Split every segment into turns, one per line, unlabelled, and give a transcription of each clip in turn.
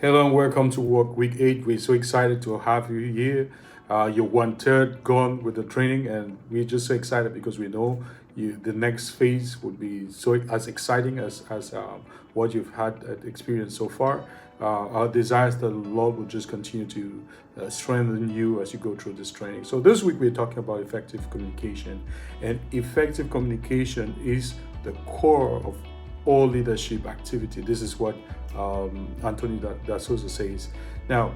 Hello and welcome to Work Week 8. We're so excited to have you here. You're one third gone with the training, and we're just so excited because we know the next phase would be so as exciting as what you've had experience so far. Our desire is that the Lord will just continue to strengthen you as you go through this training. So this week we're talking about effective communication, and effective communication is the core of all leadership activity. This is what Anthony da Souza says. Now,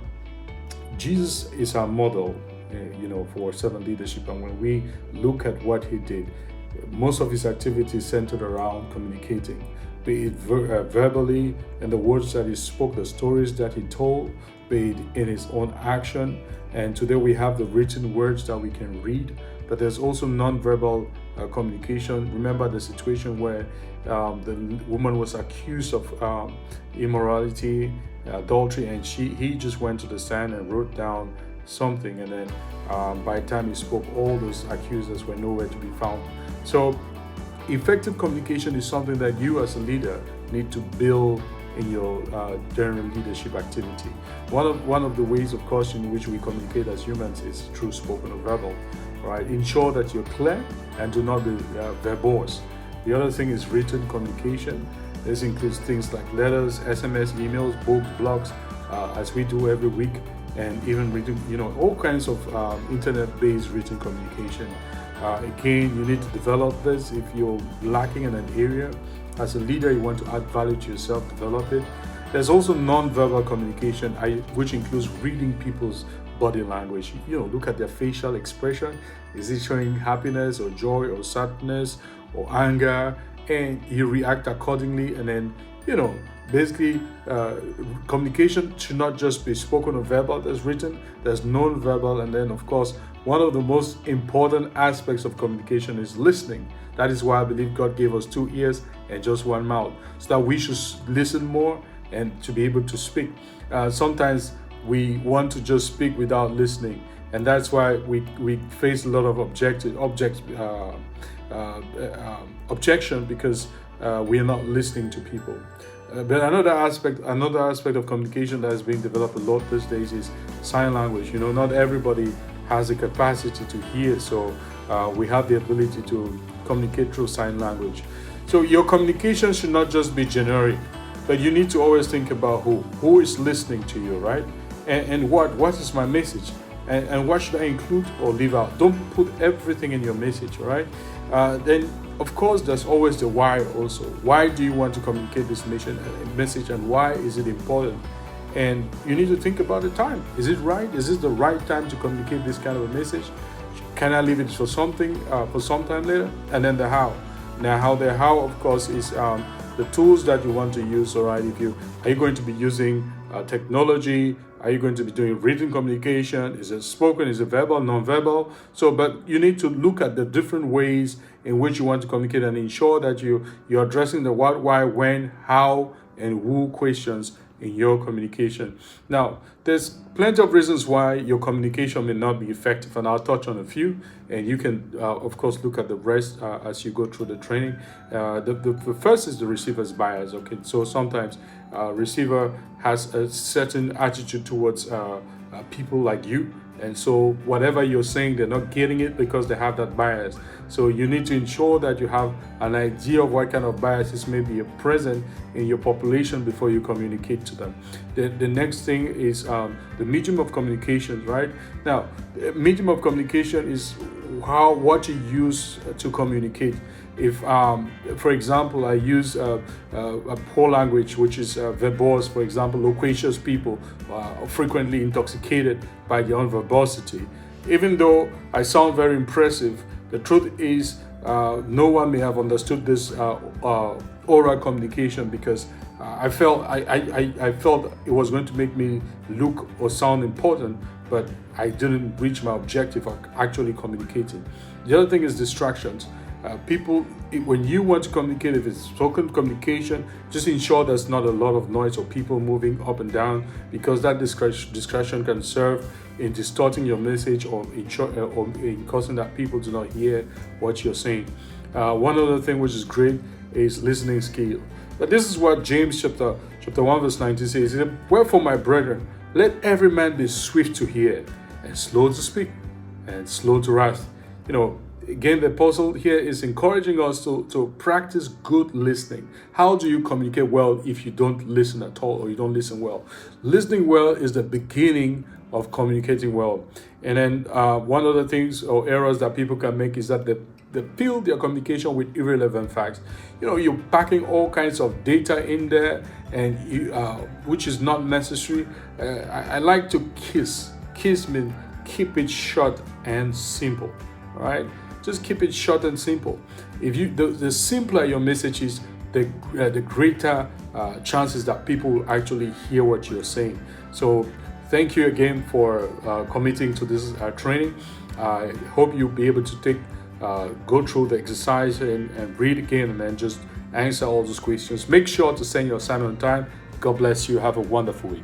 Jesus is our model, for servant leadership. And when we look at what he did, most of his activities centered around communicating, be it verbally in the words that he spoke, the stories that he told, be it in his own action. And today we have the written words that we can read, but there's also non-verbal communication. Remember the situation where the woman was accused of immorality, adultery, and he just went to the stand and wrote down something, and then by the time he spoke, all those accusers were nowhere to be found. So effective communication is something that you as a leader need to build in your general leadership activity. One of the ways, of course, in which we communicate as humans is through spoken or verbal, right? Ensure that you're clear and do not be verbose. The other thing is written communication. This includes things like letters, SMS, emails, books, blogs, as we do every week, and even written, all kinds of internet-based written communication. Again, you need to develop this. If you're lacking in an area, as a leader, you want to add value to yourself, develop it. There's also non-verbal communication, which includes reading people's body language. Look at their facial expression. Is it showing happiness or joy or sadness or anger? And you react accordingly. And then, basically, communication should not just be spoken or verbal. There's written, there's non-verbal, and then, of course, one of the most important aspects of communication is listening. That is why I believe God gave us 2 ears and just 1 mouth, so that we should listen more and to be able to speak. Sometimes we want to just speak without listening, and that's why we face a lot of objection because we are not listening to people. But another aspect of communication that is being developed a lot these days is sign language. Not everybody has the capacity to hear, so we have the ability to communicate through sign language. So your communication should not just be generic, but you need to always think about who is listening to you, right? And what is my message, and what should I include or leave out? Don't put everything in your message, right? Then of course there's always the why also. Why do you want to communicate this message, and why is it important? And you need to think about the time. Is it right? Is this the right time to communicate this kind of a message? Can I leave it for some time later? And then the how. Now, the how, of course, is the tools that you want to use. All right, are you going to be using technology? Are you going to be doing written communication? Is it spoken? Is it verbal? Non-verbal? But you need to look at the different ways in which you want to communicate and ensure that you're addressing the what, why, when, how, and who questions in your communication. Now, there's plenty of reasons why your communication may not be effective, and I'll touch on a few, and you can, of course, look at the rest as you go through the training. The first is the receiver's bias. Okay, so sometimes receiver has a certain attitude towards people like you, and so whatever you're saying, they're not getting it because they have that bias. So you need to ensure that you have an idea of what kind of biases may be present in your population before you communicate to them. The next thing is the medium of communication, right? Now, the medium of communication is what you use to communicate. If, for example, I use a poor language, which is verbose, for example, loquacious people are frequently intoxicated by their own verbosity. Even though I sound very impressive, the truth is no one may have understood this oral communication because I felt it was going to make me look or sound important, but I didn't reach my objective of actually communicating. The other thing is distractions. People, when you want to communicate, if it's spoken communication, just ensure there's not a lot of noise or people moving up and down, because that distraction can serve in distorting your message or in causing that people do not hear what you're saying. One other thing which is great is listening skill. But this is what James chapter 1 verse 19 says, "Wherefore, my brethren, let every man be swift to hear, and slow to speak, and slow to wrath." Again, the apostle here is encouraging us to practice good listening. How do you communicate well if you don't listen at all, or you don't listen well? Listening well is the beginning of communicating well. And then one of the things or errors that people can make is that they fill their communication with irrelevant facts. You're packing all kinds of data in there, and which is not necessary. I like to kiss. Kiss means keep it short and simple. All right, just keep it short and simple. If the simpler your message is, the greater chances that people actually hear what you're saying. So thank you again for committing to this training. I hope you'll be able to go through the exercise and read again, and then just answer all those questions. Make sure to send your assignment on time. God bless you. Have a wonderful week.